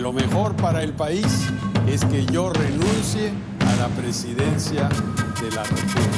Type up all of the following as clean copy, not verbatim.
lo mejor para el país es que yo renuncie a la presidencia de la República.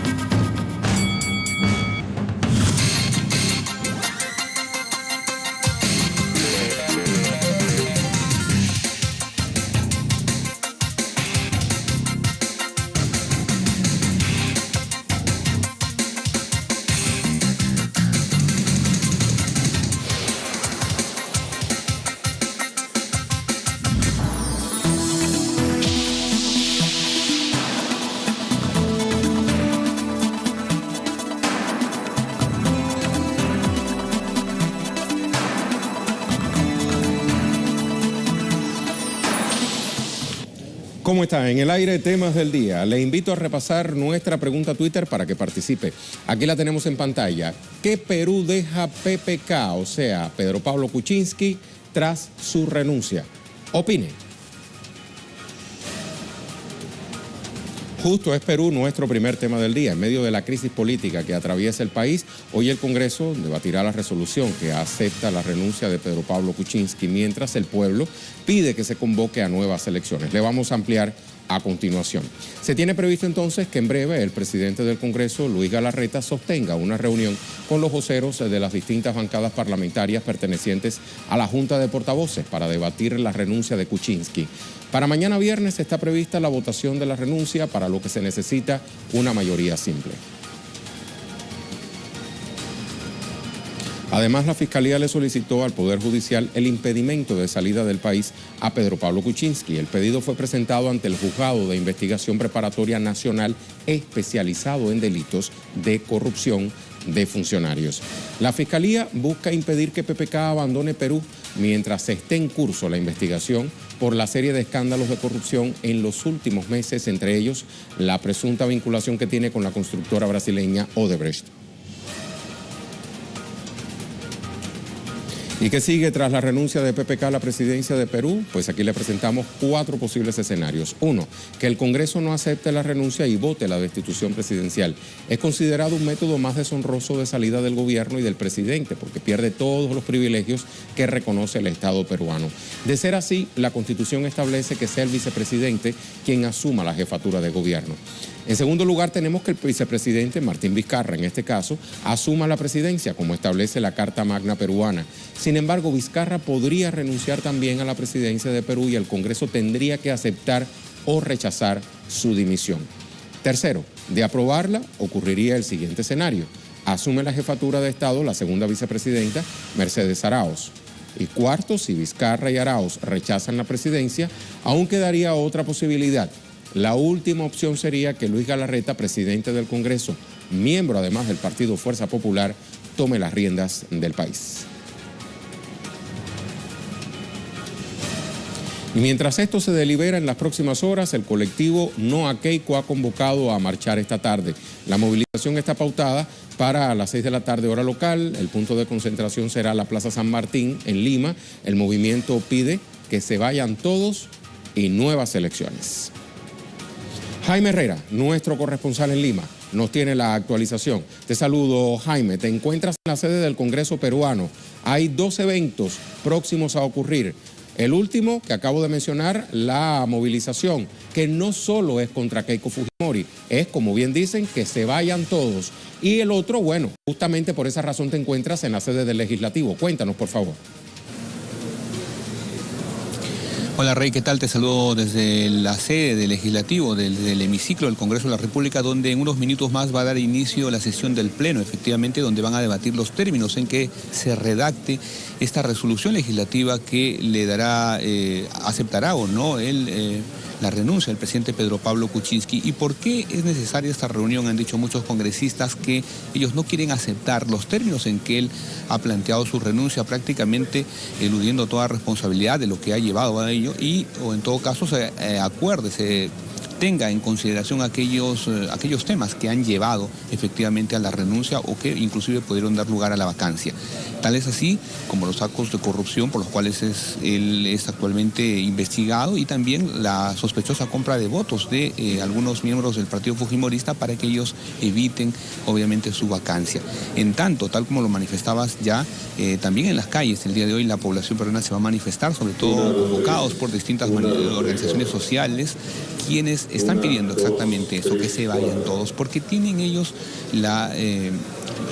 ¿Cómo está? En el aire, temas del día. Le invito a repasar nuestra pregunta a Twitter para que participe. Aquí la tenemos en pantalla. ¿Qué Perú deja PPK, o sea, Pedro Pablo Kuczynski, tras su renuncia? Opine. Justo es Perú nuestro primer tema del día. En medio de la crisis política que atraviesa el país, hoy el Congreso debatirá la resolución que acepta la renuncia de Pedro Pablo Kuczynski, mientras el pueblo pide que se convoque a nuevas elecciones. Le vamos a ampliar a continuación. Se tiene previsto entonces que en breve el presidente del Congreso, Luis Galarreta, sostenga una reunión con los voceros de las distintas bancadas parlamentarias pertenecientes a la Junta de Portavoces para debatir la renuncia de Kuczynski. Para mañana viernes está prevista la votación de la renuncia, para lo que se necesita una mayoría simple. Además, la Fiscalía le solicitó al Poder Judicial el impedimento de salida del país a Pedro Pablo Kuczynski. El pedido fue presentado ante el Juzgado de Investigación Preparatoria Nacional especializado en delitos de corrupción de funcionarios. La Fiscalía busca impedir que PPK abandone Perú mientras esté en curso la investigación por la serie de escándalos de corrupción en los últimos meses, entre ellos la presunta vinculación que tiene con la constructora brasileña Odebrecht. ¿Y qué sigue tras la renuncia de PPK a la presidencia de Perú? Pues aquí le presentamos 4 posibles escenarios. 1, que el Congreso no acepte la renuncia y vote la destitución presidencial. Es considerado un método más deshonroso de salida del gobierno y del presidente, porque pierde todos los privilegios que reconoce el Estado peruano. De ser así, la Constitución establece que sea el vicepresidente quien asuma la jefatura de gobierno. En segundo lugar, tenemos que el vicepresidente, Martín Vizcarra, en este caso, asuma la presidencia, como establece la Carta Magna peruana. Sin embargo, Vizcarra podría renunciar también a la presidencia de Perú y el Congreso tendría que aceptar o rechazar su dimisión. Tercero, de aprobarla, ocurriría el siguiente escenario. Asume la jefatura de Estado la segunda vicepresidenta, Mercedes Arauz. Y cuarto, si Vizcarra y Arauz rechazan la presidencia, aún quedaría otra posibilidad. La última opción sería que Luis Galarreta, presidente del Congreso, miembro además del Partido Fuerza Popular, tome las riendas del país. Y mientras esto se delibera en las próximas horas, el colectivo No a Keiko ha convocado a marchar esta tarde. La movilización está pautada para las 6 de la tarde hora local. El punto de concentración será la Plaza San Martín en Lima. El movimiento pide que se vayan todos y nuevas elecciones. Jaime Herrera, nuestro corresponsal en Lima, nos tiene la actualización. Te saludo, Jaime. Te encuentras en la sede del Congreso peruano. Hay 2 eventos próximos a ocurrir. El último, que acabo de mencionar, la movilización, que no solo es contra Keiko Fujimori, es, como bien dicen, que se vayan todos. Y el otro, bueno, justamente por esa razón te encuentras en la sede del Legislativo. Cuéntanos, por favor. Hola Rey, ¿qué tal? Te saludo desde la sede del Legislativo, del hemiciclo del Congreso de la República, donde en unos minutos más va a dar inicio la sesión del Pleno, efectivamente, donde van a debatir los términos en que se redacte esta resolución legislativa que le dará, aceptará o no la renuncia del presidente Pedro Pablo Kuczynski. ¿Y por qué es necesaria esta reunión? Han dicho muchos congresistas que ellos no quieren aceptar los términos en que él ha planteado su renuncia, prácticamente eludiendo toda responsabilidad de lo que ha llevado a ello o en todo caso se tenga en consideración aquellos temas que han llevado efectivamente a la renuncia o que inclusive pudieron dar lugar a la vacancia. Tal es así como los actos de corrupción por los cuales él es actualmente investigado, y también la sospechosa compra de votos de algunos miembros del partido fujimorista para que ellos eviten obviamente su vacancia. En tanto, tal como lo manifestabas ya, también en las calles el día de hoy la población peruana se va a manifestar, sobre todo convocados por distintas organizaciones sociales, quienes están pidiendo exactamente eso, que se vayan todos, porque tienen ellos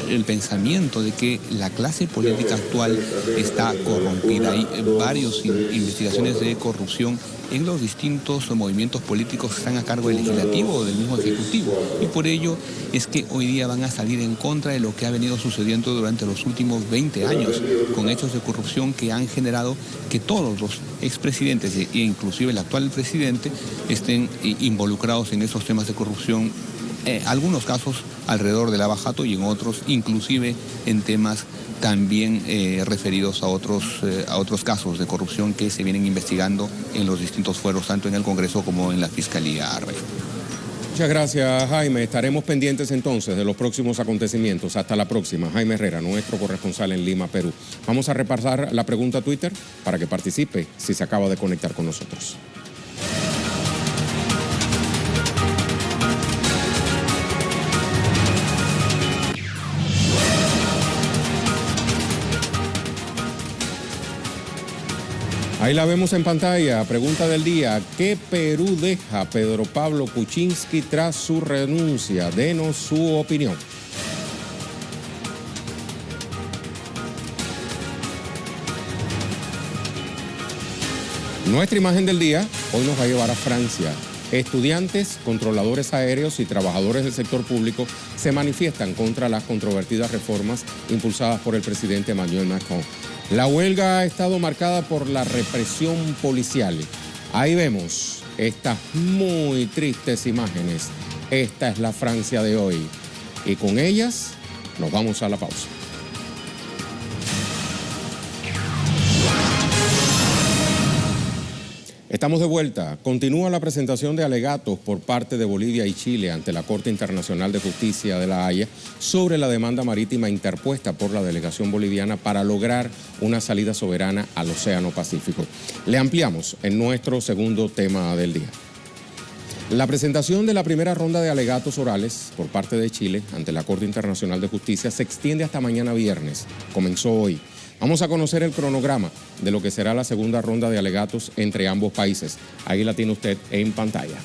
el pensamiento de que la clase política actual está corrompida. Hay varias investigaciones de corrupción en los distintos movimientos políticos que están a cargo del legislativo o del mismo ejecutivo, y por ello es que hoy día van a salir en contra de lo que ha venido sucediendo durante los últimos 20 años, con hechos de corrupción que han generado que todos los expresidentes e inclusive el actual presidente estén involucrados en esos temas de corrupción, algunos casos alrededor de Lava Jato y en otros inclusive en temas también referidos a otros casos de corrupción que se vienen investigando en los distintos fueros, tanto en el Congreso como en la Fiscalía, Arbe. Muchas gracias, Jaime. Estaremos pendientes entonces de los próximos acontecimientos. Hasta la próxima. Jaime Herrera, nuestro corresponsal en Lima, Perú. Vamos a repasar la pregunta Twitter para que participe si se acaba de conectar con nosotros. Ahí la vemos en pantalla. Pregunta del día: ¿qué Perú deja Pedro Pablo Kuczynski tras su renuncia? Denos su opinión. Nuestra imagen del día hoy nos va a llevar a Francia. Estudiantes, controladores aéreos y trabajadores del sector público se manifiestan contra las controvertidas reformas impulsadas por el presidente Emmanuel Macron. La huelga ha estado marcada por la represión policial. Ahí vemos estas muy tristes imágenes. Esta es la Francia de hoy. Y con ellas nos vamos a la pausa. Estamos de vuelta. Continúa la presentación de alegatos por parte de Bolivia y Chile ante la Corte Internacional de Justicia de La Haya sobre la demanda marítima interpuesta por la delegación boliviana para lograr una salida soberana al Océano Pacífico. Le ampliamos en nuestro segundo tema del día. La presentación de la primera ronda de alegatos orales por parte de Chile ante la Corte Internacional de Justicia se extiende hasta mañana viernes. Comenzó hoy. Vamos a conocer el cronograma de lo que será la segunda ronda de alegatos entre ambos países. Ahí la tiene usted en pantalla.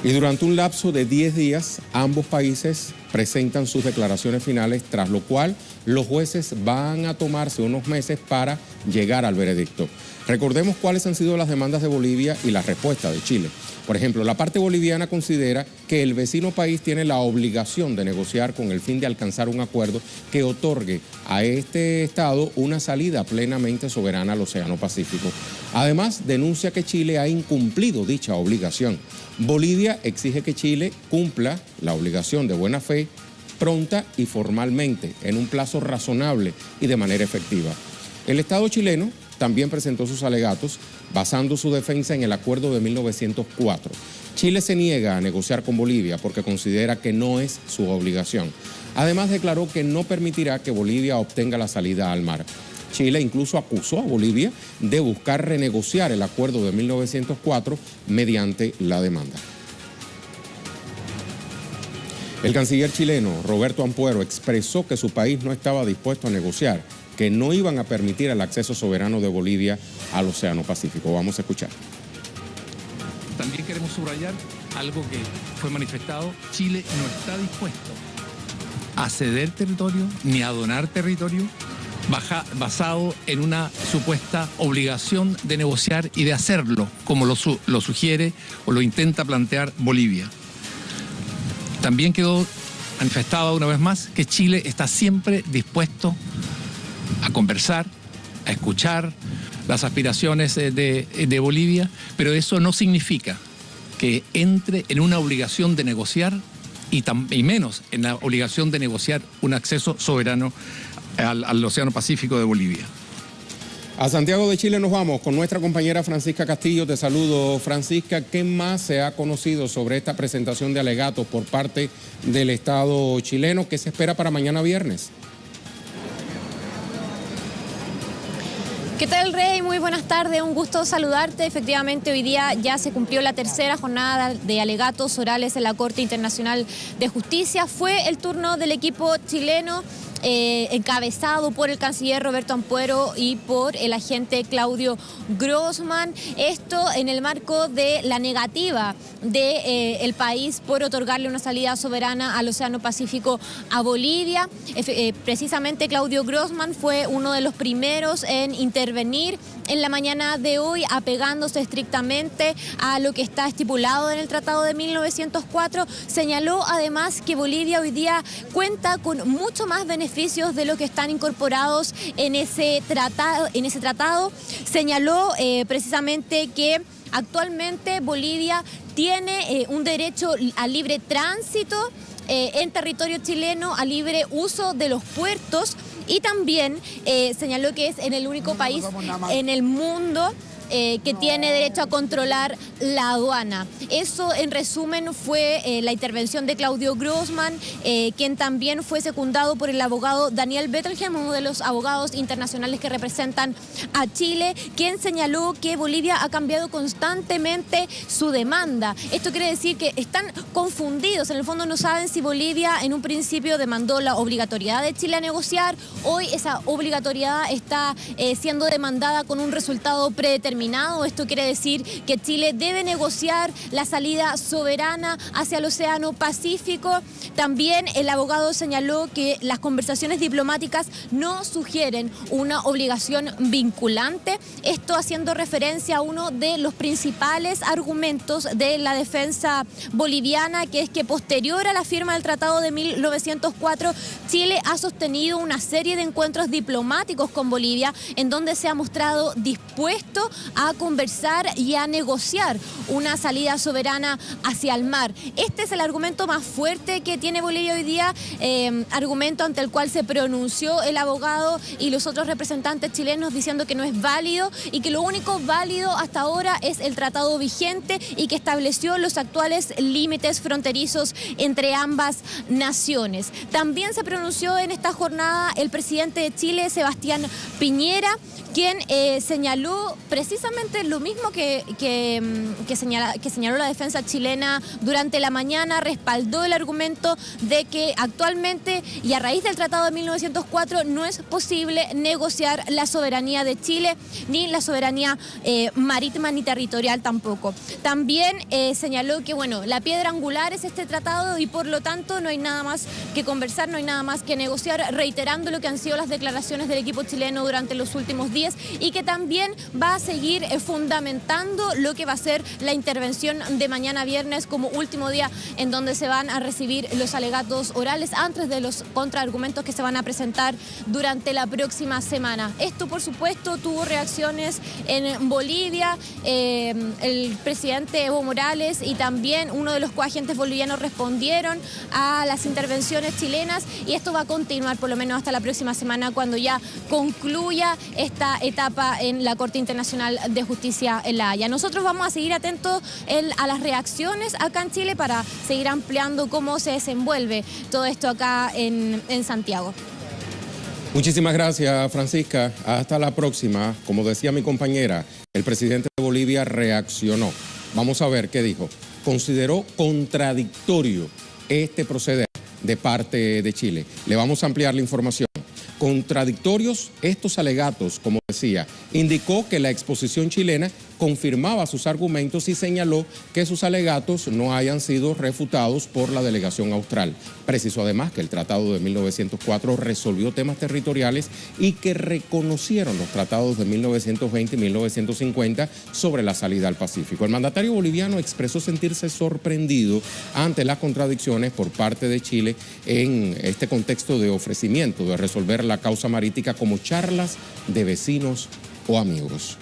Y durante un lapso de 10 días, ambos países presentan sus declaraciones finales, tras lo cual los jueces van a tomarse unos meses para llegar al veredicto. Recordemos cuáles han sido las demandas de Bolivia y la respuesta de Chile. Por ejemplo, la parte boliviana considera que el vecino país tiene la obligación de negociar con el fin de alcanzar un acuerdo que otorgue a este Estado una salida plenamente soberana al Océano Pacífico. Además, denuncia que Chile ha incumplido dicha obligación. Bolivia exige que Chile cumpla la obligación de buena fe, pronta y formalmente, en un plazo razonable y de manera efectiva. El Estado chileno también presentó sus alegatos basando su defensa en el acuerdo de 1904. Chile se niega a negociar con Bolivia porque considera que no es su obligación. Además, declaró que no permitirá que Bolivia obtenga la salida al mar. Chile incluso acusó a Bolivia de buscar renegociar el acuerdo de 1904 mediante la demanda. El canciller chileno, Roberto Ampuero, expresó que su país no estaba dispuesto a negociar, que no iban a permitir el acceso soberano de Bolivia al Océano Pacífico. Vamos a escuchar. También queremos subrayar algo que fue manifestado. Chile no está dispuesto a ceder territorio ni a donar territorio basado en una supuesta obligación de negociar y de hacerlo, como lo sugiere o lo intenta plantear Bolivia. También quedó manifestado una vez más que Chile está siempre dispuesto a conversar, a escuchar las aspiraciones de Bolivia, pero eso no significa que entre en una obligación de negociar y menos en la obligación de negociar un acceso soberano al Océano Pacífico de Bolivia. A Santiago de Chile nos vamos con nuestra compañera Francisca Castillo. Te saludo, Francisca. ¿Qué más se ha conocido sobre esta presentación de alegatos por parte del Estado chileno? ¿Qué se espera para mañana viernes? ¿Qué tal, Rey? Muy buenas tardes, un gusto saludarte. Efectivamente, hoy día ya se cumplió la tercera jornada de alegatos orales en la Corte Internacional de Justicia. Fue el turno del equipo chileno, encabezado por el canciller Roberto Ampuero y por el agente Claudio Grossman. Esto en el marco de la negativa del país por otorgarle una salida soberana al Océano Pacífico a Bolivia. Precisamente Claudio Grossman fue uno de los primeros en intervenir en la mañana de hoy, apegándose estrictamente a lo que está estipulado en el Tratado de 1904. Señaló además que Bolivia hoy día cuenta con mucho más beneficios de los que están incorporados en ese tratado. Señaló precisamente que actualmente Bolivia tiene un derecho a libre tránsito en territorio chileno, a libre uso de los puertos, y también señaló que es el único país en el mundo que tiene derecho a controlar la aduana. Eso, en resumen, fue la intervención de Claudio Grossman, quien también fue secundado por el abogado Daniel Bettelheim, uno de los abogados internacionales que representan a Chile, quien señaló que Bolivia ha cambiado constantemente su demanda. Esto quiere decir que están confundidos, en el fondo no saben si Bolivia en un principio demandó la obligatoriedad de Chile a negociar. Hoy esa obligatoriedad está siendo demandada con un resultado predeterminado. Esto quiere decir que Chile debe negociar la salida soberana hacia el Océano Pacífico. También el abogado señaló que las conversaciones diplomáticas no sugieren una obligación vinculante. Esto haciendo referencia a uno de los principales argumentos de la defensa boliviana, que es que posterior a la firma del Tratado de 1904, Chile ha sostenido una serie de encuentros diplomáticos con Bolivia en donde se ha mostrado dispuesto a conversar y a negociar una salida soberana hacia el mar. Este es el argumento más fuerte que tiene Bolivia hoy día, argumento ante el cual se pronunció el abogado y los otros representantes chilenos diciendo que no es válido y que lo único válido hasta ahora es el tratado vigente y que estableció los actuales límites fronterizos entre ambas naciones. También se pronunció en esta jornada el presidente de Chile, Sebastián Piñera, quien señaló precisamente lo mismo que señaló la defensa chilena durante la mañana. Respaldó el argumento de que actualmente y a raíz del Tratado de 1904 no es posible negociar la soberanía de Chile, ni la soberanía marítima ni territorial tampoco. También señaló que la piedra angular es este tratado y por lo tanto no hay nada más que conversar, no hay nada más que negociar, reiterando lo que han sido las declaraciones del equipo chileno durante los últimos días y que también va a seguir fundamentando lo que va a ser la intervención de mañana viernes como último día en donde se van a recibir los alegatos orales antes de los contraargumentos que se van a presentar durante la próxima semana. Esto, por supuesto, tuvo reacciones en Bolivia. El presidente Evo Morales y también uno de los coagentes bolivianos respondieron a las intervenciones chilenas y esto va a continuar por lo menos hasta la próxima semana cuando ya concluya esta etapa en la Corte Internacional de Justicia en La Haya. Nosotros vamos a seguir atentos a las reacciones acá en Chile para seguir ampliando cómo se desenvuelve todo esto acá en Santiago. Muchísimas gracias, Francisca. Hasta la próxima. Como decía mi compañera, el presidente de Bolivia reaccionó. Vamos a ver qué dijo. Consideró contradictorio este proceder de parte de Chile. Le vamos a ampliar la información. Contradictorios estos alegatos, como decía, indicó que la exposición chilena confirmaba sus argumentos y señaló que sus alegatos no hayan sido refutados por la delegación austral. Precisó además que el Tratado de 1904 resolvió temas territoriales y que reconocieron los tratados de 1920 y 1950 sobre la salida al Pacífico. El mandatario boliviano expresó sentirse sorprendido ante las contradicciones por parte de Chile en este contexto de ofrecimiento de resolver la causa marítima como charlas de vecinos o amigos.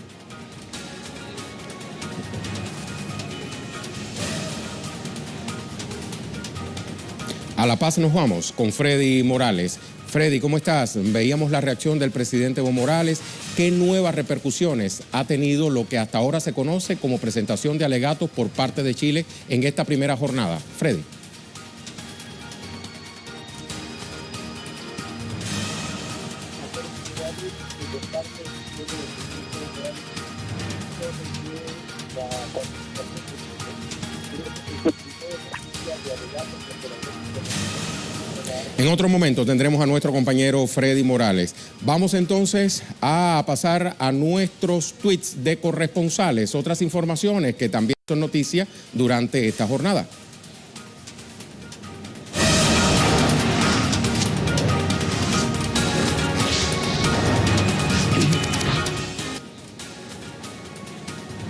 A La Paz nos vamos con Freddy Morales. Freddy, ¿cómo estás? Veíamos la reacción del presidente Evo Morales. ¿Qué nuevas repercusiones ha tenido lo que hasta ahora se conoce como presentación de alegatos por parte de Chile en esta primera jornada? Freddy. En otro momento tendremos a nuestro compañero Freddy Morales. Vamos entonces a pasar a nuestros tweets de corresponsales, otras informaciones que también son noticia durante esta jornada.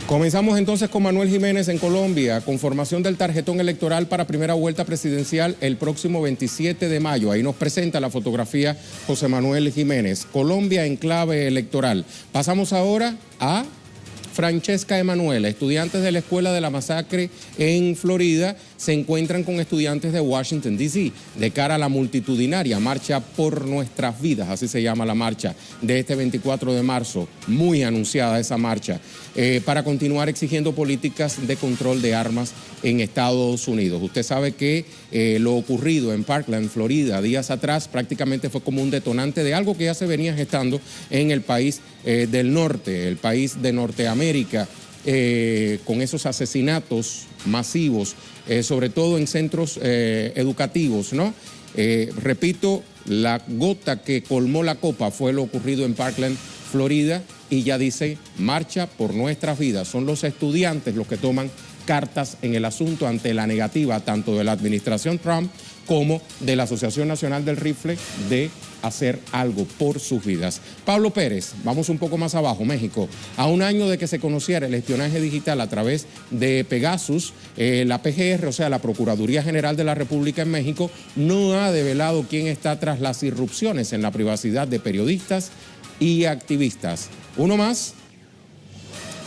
Comenzamos entonces con Manuel Jiménez en Colombia, conformación del tarjetón electoral para primera vuelta presidencial el próximo 27 de mayo. Ahí nos presenta la fotografía José Manuel Jiménez. Colombia en clave electoral. Pasamos ahora a Francesca Emanuela. Estudiantes de la Escuela de la Masacre en Florida se encuentran con estudiantes de Washington, D.C. de cara a la multitudinaria Marcha por Nuestras Vidas, así se llama la marcha de este 24 de marzo, muy anunciada esa marcha, para continuar exigiendo políticas de control de armas en Estados Unidos. Usted sabe que lo ocurrido en Parkland, Florida, días atrás, prácticamente fue como un detonante de algo que ya se venía gestando en el país del norte, el país de Norteamérica, con esos asesinatos masivos, sobre todo en centros educativos, ¿no? Repito, la gota que colmó la copa fue lo ocurrido en Parkland, Florida, y ya dice, marcha por nuestras vidas. Son los estudiantes los que toman cartas en el asunto ante la negativa tanto de la administración Trump como de la Asociación Nacional del Rifle de hacer algo por sus vidas. Pablo Pérez, vamos un poco más abajo, México. A un año de que se conociera el espionaje digital a través de Pegasus, la PGR, o sea, la Procuraduría General de la República en México, no ha develado quién está tras las irrupciones en la privacidad de periodistas y activistas. Uno más.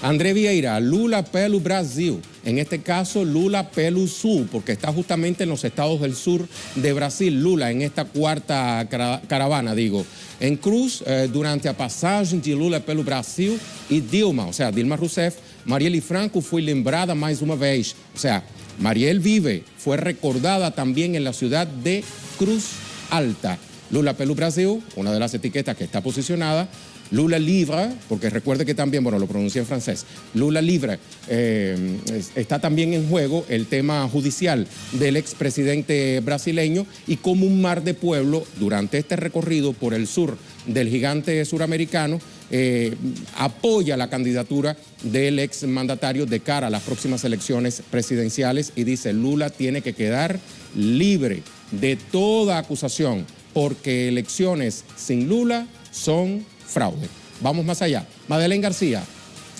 André Vieira, Lula pelo Brasil. En este caso, Lula pelo Sul, porque está justamente en los estados del sur de Brasil, Lula, en esta cuarta caravana, digo. En Cruz, durante a passagem de Lula pelo Brasil e Dilma, o sea, Dilma Rousseff, Marielle Franco fue lembrada más una vez. O sea, Marielle vive, fue recordada también en la ciudad de Cruz Alta. Lula pelo Brasil, una de las etiquetas que está posicionada. Lula Libre, porque recuerde que también, bueno, lo pronuncié en francés, Lula Libre, está también en juego el tema judicial del expresidente brasileño y como un mar de pueblo durante este recorrido por el sur del gigante suramericano apoya la candidatura del exmandatario de cara a las próximas elecciones presidenciales y dice Lula tiene que quedar libre de toda acusación porque elecciones sin Lula son fraude. Vamos más allá. Madeleine García,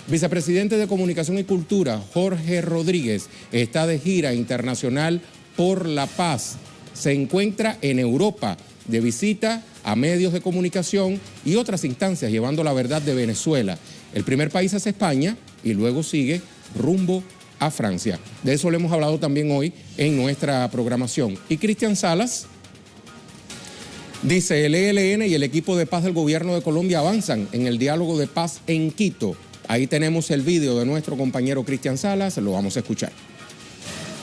vicepresidente de Comunicación y Cultura, Jorge Rodríguez, está de gira internacional por la paz. Se encuentra en Europa de visita a medios de comunicación y otras instancias llevando la verdad de Venezuela. El primer país es España y luego sigue rumbo a Francia. De eso le hemos hablado también hoy en nuestra programación. Y Cristian Salas dice, el ELN y el equipo de paz del gobierno de Colombia avanzan en el diálogo de paz en Quito. Ahí tenemos el video de nuestro compañero Cristian Salas, lo vamos a escuchar.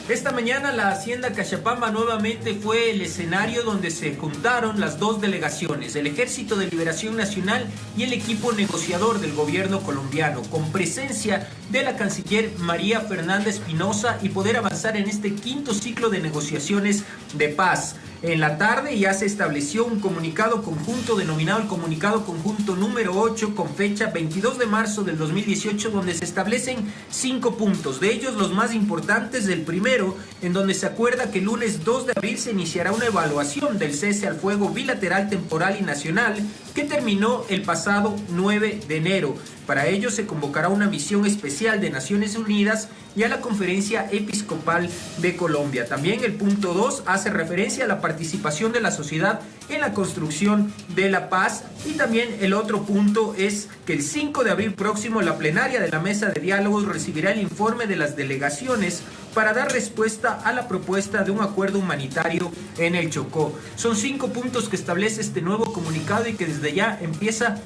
Esta mañana la Hacienda Cachapamba nuevamente fue el escenario donde se juntaron las dos delegaciones, el Ejército de Liberación Nacional y el equipo negociador del gobierno colombiano, con presencia de la canciller María Fernanda Espinosa y poder avanzar en este quinto ciclo de negociaciones de paz. En la tarde ya se estableció un comunicado conjunto denominado el Comunicado Conjunto número 8 con fecha 22 de marzo del 2018 donde se establecen 5 puntos. De ellos los más importantes, el primero en donde se acuerda que el lunes 2 de abril se iniciará una evaluación del cese al fuego bilateral, temporal y nacional que terminó el pasado 9 de enero. Para ello se convocará una misión especial de Naciones Unidas y a la Conferencia Episcopal de Colombia. También el punto 2 hace referencia a la participación de la sociedad en la construcción de la paz, y también el otro punto es que el 5 de abril próximo la plenaria de la mesa de diálogos recibirá el informe de las delegaciones para dar respuesta a la propuesta de un acuerdo humanitario en el Chocó. Son 5 puntos que establece este nuevo comunicado y que desde ya empieza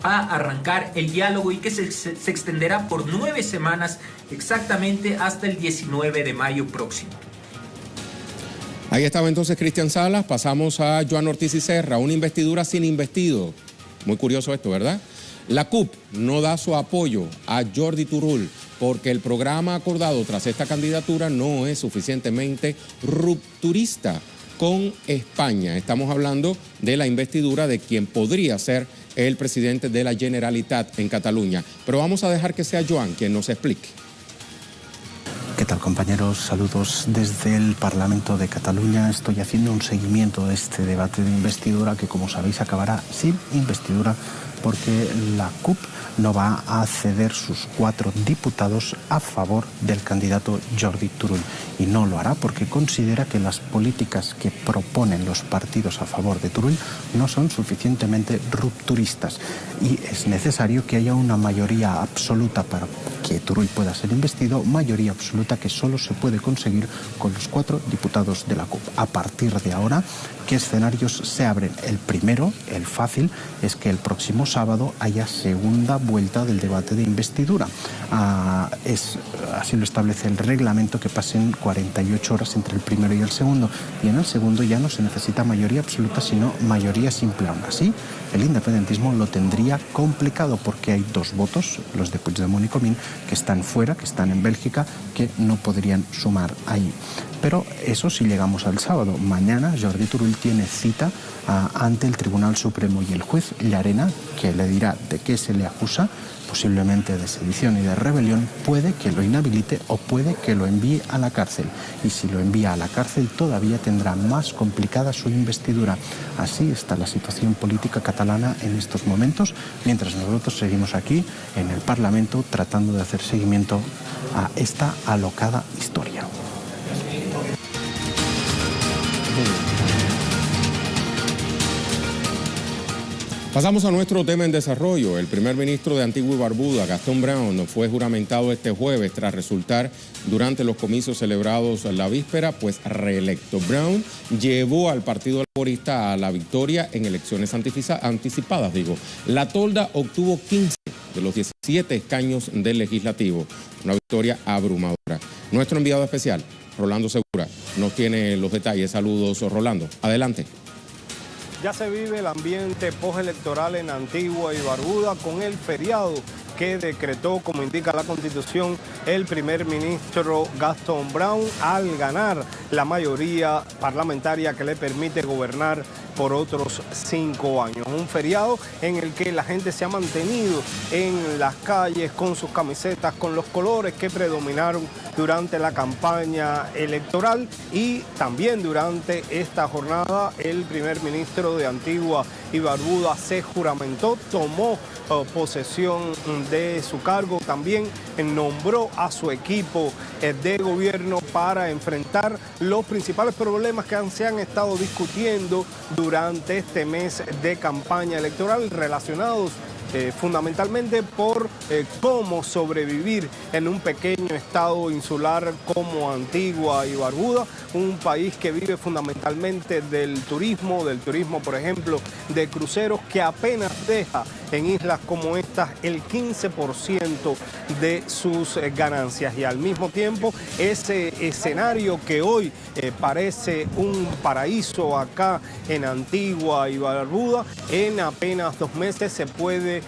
a arrancar el diálogo y que se extenderá por 9 semanas exactamente hasta el 19 de mayo próximo. Ahí estaba entonces Cristian Salas. Pasamos a Joan Ortiz y Serra, una investidura sin investido. Muy curioso esto, ¿verdad? La CUP no da su apoyo a Jordi Turull porque el programa acordado tras esta candidatura no es suficientemente rupturista con España. Estamos hablando de la investidura de quien podría ser el presidente de la Generalitat en Cataluña. Pero vamos a dejar que sea Joan quien nos explique. ¿Qué tal, compañeros? Saludos desde el Parlamento de Cataluña. Estoy haciendo un seguimiento de este debate de investidura que, como sabéis, acabará sin investidura porque la CUP no va a ceder sus 4 diputados a favor del candidato Jordi Turull. Y no lo hará porque considera que las políticas que proponen los partidos a favor de Turull no son suficientemente rupturistas. Y es necesario que haya una mayoría absoluta para que Turull pueda ser investido, mayoría absoluta que solo se puede conseguir con los 4 diputados de la CUP. A partir de ahora, ¿qué escenarios se abren? El primero, el fácil, es que el próximo sábado haya segunda vuelta del debate de investidura. Así lo establece el reglamento, que pasen 48 horas entre el primero y el segundo. Y en el segundo ya no se necesita mayoría absoluta, sino mayoría simple. Aún así, el independentismo lo tendría complicado porque hay 2 votos, los de Puigdemont y Comín, que están fuera, que están en Bélgica, que no podrían sumar ahí. Pero eso si llegamos al sábado. Mañana Jordi Turull tiene cita ante el Tribunal Supremo y el juez Llarena, que le dirá de qué se le acusa, posiblemente de sedición y de rebelión, puede que lo inhabilite o puede que lo envíe a la cárcel. Y si lo envía a la cárcel todavía tendrá más complicada su investidura. Así está la situación política catalana en estos momentos, mientras nosotros seguimos aquí en el Parlamento tratando de hacer seguimiento a esta alocada historia. Pasamos a nuestro tema en desarrollo. El primer ministro de Antigua y Barbuda, Gastón Brown, fue juramentado este jueves tras resultar durante los comicios celebrados la víspera, pues reelecto. Brown llevó al Partido Laborista a la victoria en elecciones anticipadas. La tolda obtuvo 15 de los 17 escaños del legislativo. Una victoria abrumadora. Nuestro enviado especial, Rolando Segura, nos tiene los detalles. Saludos, Rolando. Adelante. Ya se vive el ambiente postelectoral en Antigua y Barbuda con el feriado que decretó, como indica la Constitución, el primer ministro Gastón Brown al ganar la mayoría parlamentaria que le permite gobernar por otros 5 años. Un feriado en el que la gente se ha mantenido en las calles con sus camisetas, con los colores que predominaron durante la campaña electoral, y también durante esta jornada el primer ministro de Antigua y Barbuda se juramentó, tomó posesión de su cargo, también nombró a su equipo de gobierno para enfrentar los principales problemas que se han estado discutiendo durante este mes de campaña electoral, relacionados fundamentalmente por cómo sobrevivir en un pequeño estado insular como Antigua y Barbuda, un país que vive fundamentalmente del turismo, por ejemplo, de cruceros, que apenas deja en islas como estas el 15% de sus ganancias, y al mismo tiempo ese escenario que hoy parece un paraíso acá en Antigua y Barbuda, en apenas 2 meses se puede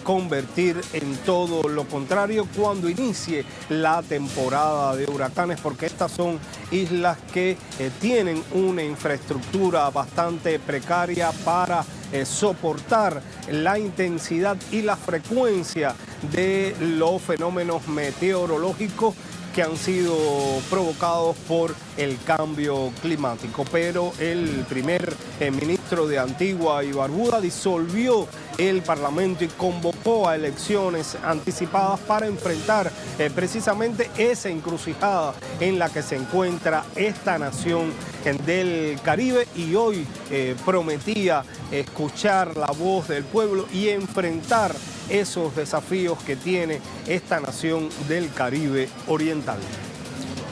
convertir en todo lo contrario cuando inicie la temporada de huracanes, porque estas son islas que tienen una infraestructura bastante precaria para soportar la intensidad y la frecuencia de los fenómenos meteorológicos que han sido provocados por el cambio climático. Pero el primer ministro de Antigua y Barbuda disolvió el Parlamento y convocó a elecciones anticipadas para enfrentar precisamente esa encrucijada en la que se encuentra esta nación del Caribe, y hoy prometía escuchar la voz del pueblo y enfrentar esos desafíos que tiene esta nación del Caribe oriental.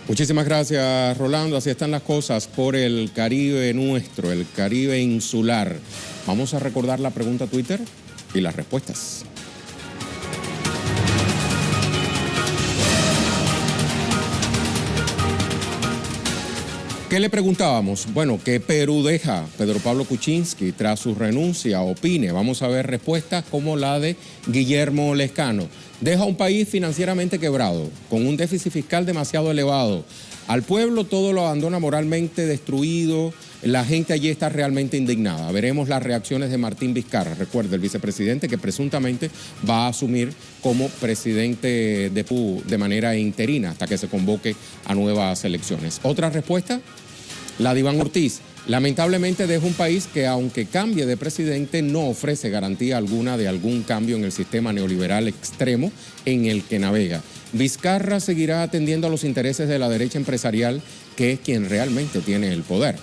Muchísimas gracias, Rolando. Así están las cosas por el Caribe nuestro, el Caribe insular. Vamos a recordar la pregunta Twitter y las respuestas. ¿Qué le preguntábamos? Bueno, ¿qué Perú deja Pedro Pablo Kuczynski tras su renuncia? Opine. Vamos a ver respuestas como la de Guillermo Lescano. Deja un país financieramente quebrado, con un déficit fiscal demasiado elevado. Al pueblo todo lo abandona moralmente destruido. La gente allí está realmente indignada. Veremos las reacciones de Martín Vizcarra. Recuerde, el vicepresidente que presuntamente va a asumir como presidente de Perú de manera interina hasta que se convoque a nuevas elecciones. ¿Otra respuesta? La de Iván Ortiz. Lamentablemente deja un país que, aunque cambie de presidente, no ofrece garantía alguna de algún cambio en el sistema neoliberal extremo en el que navega. Vizcarra seguirá atendiendo a los intereses de la derecha empresarial, que es quien realmente tiene el poder.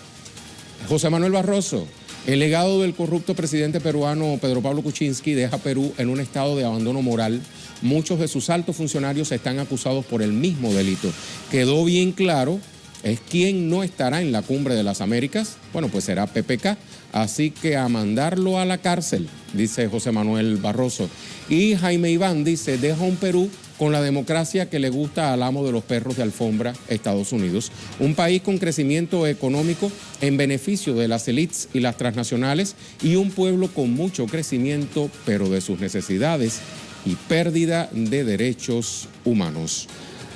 José Manuel Barroso, el legado del corrupto presidente peruano Pedro Pablo Kuczynski deja a Perú en un estado de abandono moral. Muchos de sus altos funcionarios están acusados por el mismo delito. Quedó bien claro, es quien no estará en la cumbre de las Américas. Bueno, pues será PPK, así que a mandarlo a la cárcel, dice José Manuel Barroso. Y Jaime Iván dice, deja un Perú con la democracia que le gusta al amo de los perros de alfombra, Estados Unidos. Un país con crecimiento económico en beneficio de las élites y las transnacionales, y un pueblo con mucho crecimiento, pero de sus necesidades y pérdida de derechos humanos.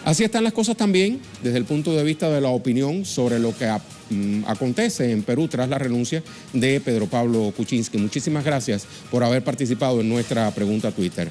Así están las cosas también desde el punto de vista de la opinión sobre lo que acontece en Perú tras la renuncia de Pedro Pablo Kuczynski. Muchísimas gracias por haber participado en nuestra pregunta Twitter.